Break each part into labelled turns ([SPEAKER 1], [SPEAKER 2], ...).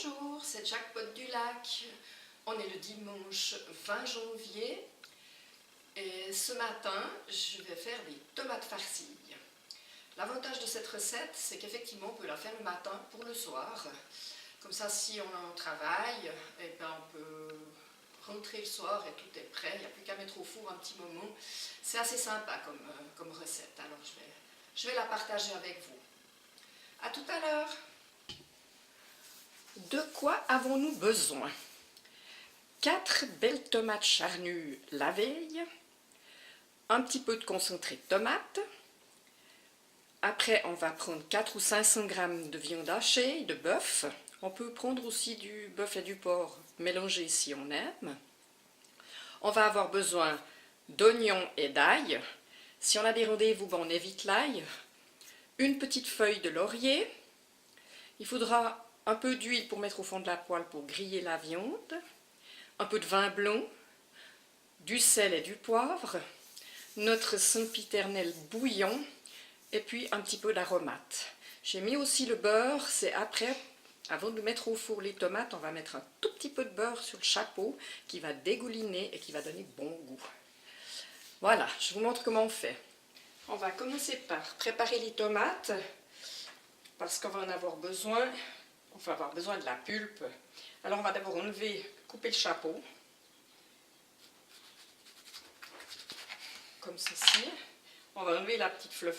[SPEAKER 1] Bonjour, c'est Jackpot du Lac. On est le dimanche 20 janvier et ce matin, je vais faire des tomates farcies. L'avantage de cette recette, c'est qu'effectivement, on peut la faire le matin pour le soir. Comme ça, si on travaille, eh ben, on peut rentrer le soir et tout est prêt. Il n'y a plus qu'à mettre au four un petit moment. C'est assez sympa comme recette. Alors, je vais la partager avec vous. À tout à l'heure. De quoi avons-nous besoin? 4 belles tomates charnues la veille, un petit peu de concentré de tomate. Après, on va prendre 4 ou 500 g de viande hachée, de bœuf. On peut prendre aussi du bœuf et du porc mélangés si on aime. On va avoir besoin d'oignons et d'ail. Si on a des rendez-vous, bon, on évite l'ail. Une petite feuille de laurier. Il faudra un peu d'huile pour mettre au fond de la poêle pour griller la viande. Un peu de vin blanc, du sel et du poivre. Notre sempiternel bouillon. Et puis un petit peu d'aromate. J'ai mis aussi le beurre, c'est après, avant de mettre au four les tomates, on va mettre un tout petit peu de beurre sur le chapeau qui va dégouliner et qui va donner bon goût. Voilà, je vous montre comment on fait. On va commencer par préparer les tomates parce qu'on va en avoir besoin. On va avoir besoin de la pulpe. Alors on va d'abord couper le chapeau. Comme ceci. On va enlever la petite fleur.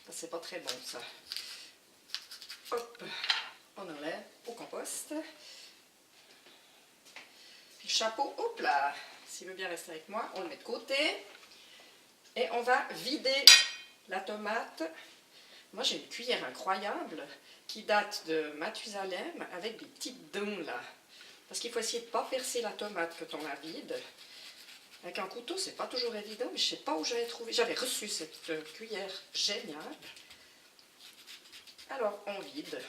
[SPEAKER 1] Ça, c'est pas très bon, ça. Hop, on enlève au compost. Puis le chapeau, hop là, s'il veut bien rester avec moi, on le met de côté. Et on va vider la tomate. Moi, j'ai une cuillère incroyable qui date de Mathusalem avec des petites dents là. Parce qu'il faut essayer de ne pas percer la tomate quand on la vide. Avec un couteau, c'est pas toujours évident, mais je sais pas où j'avais trouvé. J'avais reçu cette cuillère géniale. Alors, on vide.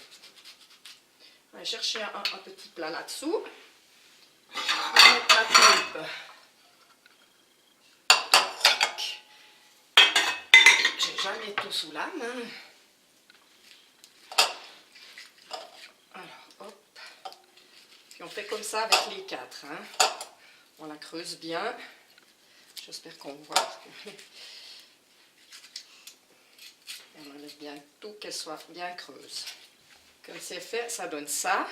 [SPEAKER 1] On va chercher un petit plat là-dessous. On va mettre la pulpe. J'ai jamais tout sous la main. Alors, hop. Puis on fait comme ça avec les 4. Hein. On la creuse bien. J'espère qu'on voit. On enlève bien tout, qu'elle soit bien creuse. Comme c'est fait, ça donne ça.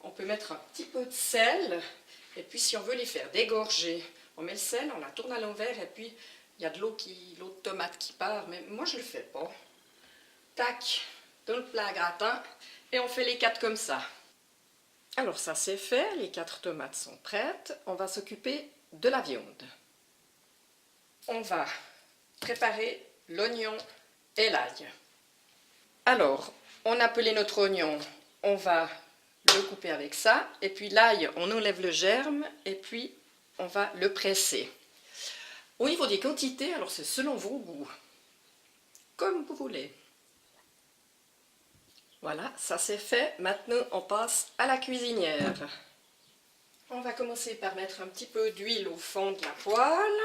[SPEAKER 1] On peut mettre un petit peu de sel. Et puis si on veut les faire dégorger, on met le sel, on la tourne à l'envers et puis il y a de l'eau de tomate qui part. Mais moi je ne le fais pas. Tac, dans le plat à gratin. Et on fait les 4 comme ça. Alors ça c'est fait, les 4 tomates sont prêtes. On va s'occuper de la viande. On va préparer l'oignon et l'ail. Alors, on a pelé notre oignon, on va le couper avec ça. Et puis l'ail, on enlève le germe et puis on va le presser. Au niveau des quantités, alors c'est selon vos goûts. Comme vous voulez. Voilà, ça c'est fait. Maintenant, on passe à la cuisinière. On va commencer par mettre un petit peu d'huile au fond de la poêle.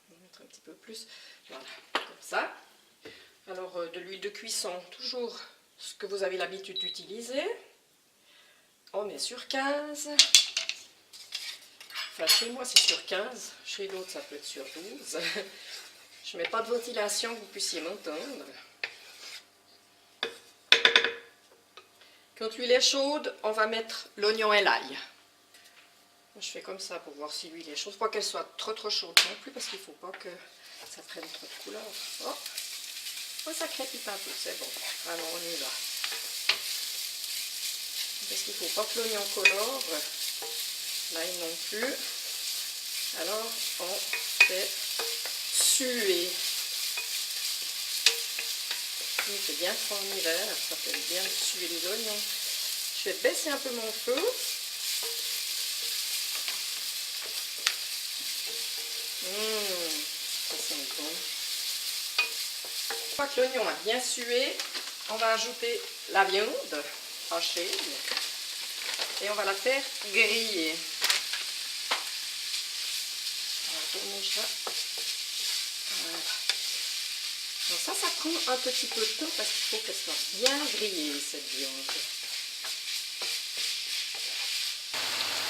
[SPEAKER 1] On va mettre un petit peu plus. Voilà, comme ça. Alors, de l'huile de cuisson, toujours ce que vous avez l'habitude d'utiliser. On met sur 15. Enfin, chez moi, c'est sur 15. Chez l'autre, ça peut être sur 12. Je ne mets pas de ventilation, que vous puissiez m'entendre. Quand l'huile est chaude, on va mettre l'oignon et l'ail. Je fais comme ça pour voir si l'huile est chaude. Pas qu'elle soit trop chaude non plus, parce qu'il ne faut pas que ça prenne trop de couleur. Oh. Oh, ça crépite un peu, c'est bon. Alors on y va. Parce qu'il ne faut pas que l'oignon colore. L'ail non plus. Alors on fait suer. Il fait bien froid en hiver, ça fait bien suer les oignons. Je vais baisser un peu mon feu. Ça sent bon. Une fois que l'oignon a bien sué, on va ajouter la viande hachée et on va la faire griller. On va tourner ça. Voilà. Donc ça prend un petit peu de temps parce qu'il faut qu'elle soit bien grillée, cette viande.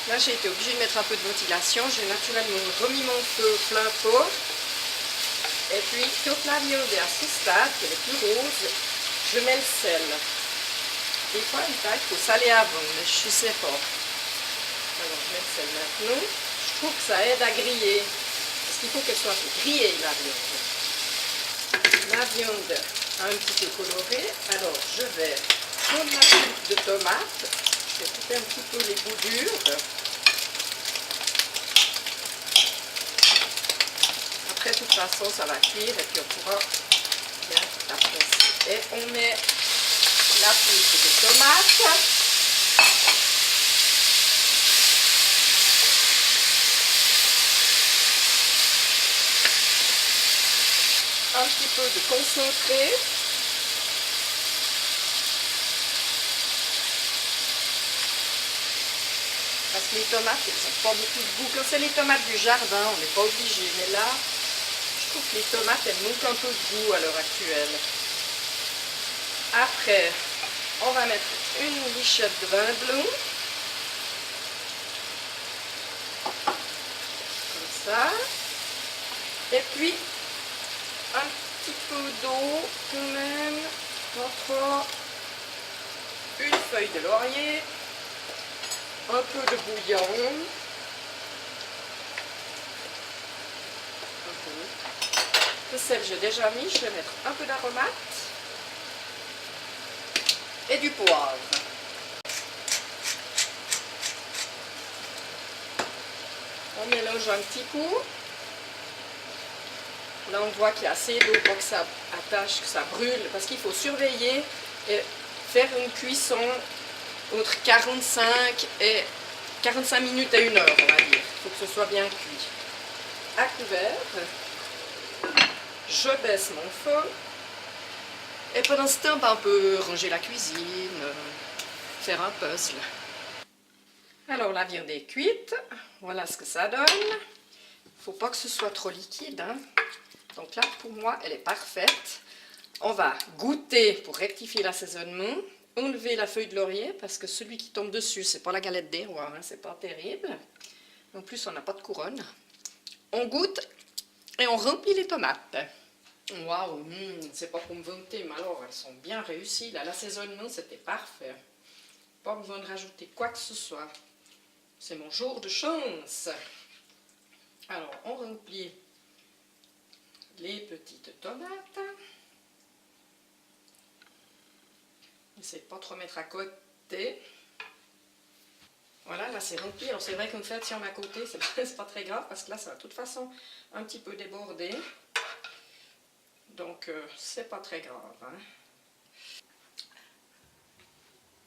[SPEAKER 1] Là, j'ai été obligée de mettre un peu de ventilation. J'ai naturellement remis mon feu plein pot. Et puis, quand la viande est à ce stade, qu'elle est plus rose, je mets le sel. Des fois, il faut saler avant, mais je ne sais pas. Alors, je mets le sel maintenant. Je trouve que ça aide à griller. Parce qu'il faut qu'elle soit grillée, la viande. La viande a un petit peu coloré. Alors, je vais prendre ma coupe de tomate. Je vais couper un petit peu les bouts durs. Après, de toute façon, ça va cuire et puis on pourra bien la presser. Et on met la pulpe de tomate. Un petit peu de concentré. Parce que les tomates, elles n'ont pas beaucoup de goût. Quand c'est les tomates du jardin, on n'est pas obligé. Mais là, je trouve que les tomates, elles manquent un peu de goût à l'heure actuelle. Après, on va mettre une lichette de vin blanc. Comme ça. Et puis, un petit peu d'eau quand même. Encore une feuille de laurier. Un peu de bouillon. Le sel, j'ai déjà mis. Je vais mettre un peu d'aromate. Et du poivre. On mélange un petit coup. Là, on voit qu'il y a assez d'eau pour que ça attache, que ça brûle. Parce qu'il faut surveiller et faire une cuisson entre 45 minutes et 1 heure, on va dire. Il faut que ce soit bien cuit. À couvert, je baisse mon feu. Et pendant ce temps, on peut ranger la cuisine, faire un puzzle. Alors, la viande est cuite. Voilà ce que ça donne. Il ne faut pas que ce soit trop liquide, hein. Donc là, pour moi, elle est parfaite. On va goûter pour rectifier l'assaisonnement. Enlever la feuille de laurier parce que celui qui tombe dessus, c'est pas la galette des rois, hein, c'est pas terrible. En plus, on n'a pas de couronne. On goûte et on remplit les tomates. Waouh, c'est pas pour me vanter, mais alors elles sont bien réussies. Là, l'assaisonnement, c'était parfait. Pas besoin de rajouter quoi que ce soit. C'est mon jour de chance. Alors, on remplit les petites tomates. Essayez de ne pas trop mettre à côté. Voilà, là c'est rempli. Alors c'est vrai qu'une fait si on met à côté, c'est pas très grave parce que là ça va de toute façon un petit peu déborder. Donc c'est pas très grave, hein.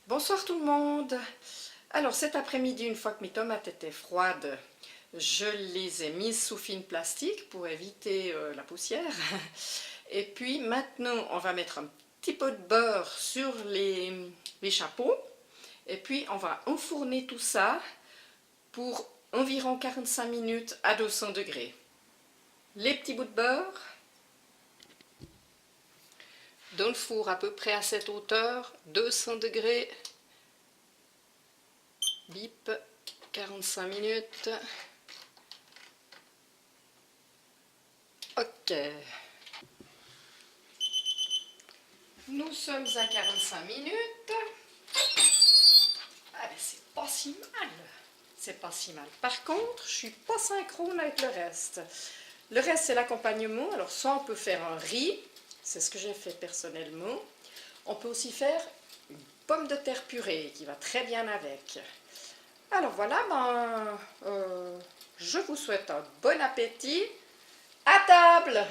[SPEAKER 1] Bonsoir tout le monde. Alors cet après-midi, une fois que mes tomates étaient froides, je les ai mises sous film plastique pour éviter la poussière. Et puis maintenant, on va mettre un petit peu de beurre sur les chapeaux. Et puis on va enfourner tout ça pour environ 45 minutes à 200 degrés. Les petits bouts de beurre dans le four à peu près à cette hauteur, 200 degrés. Bip, 45 minutes. Ok. Nous sommes à 45 minutes. Ah ben c'est pas si mal. C'est pas si mal. Par contre, je suis pas synchrone avec le reste. Le reste, c'est l'accompagnement. Alors ça, on peut faire un riz. C'est ce que j'ai fait personnellement. On peut aussi faire une pomme de terre purée qui va très bien avec. Alors voilà, je vous souhaite un bon appétit. À table!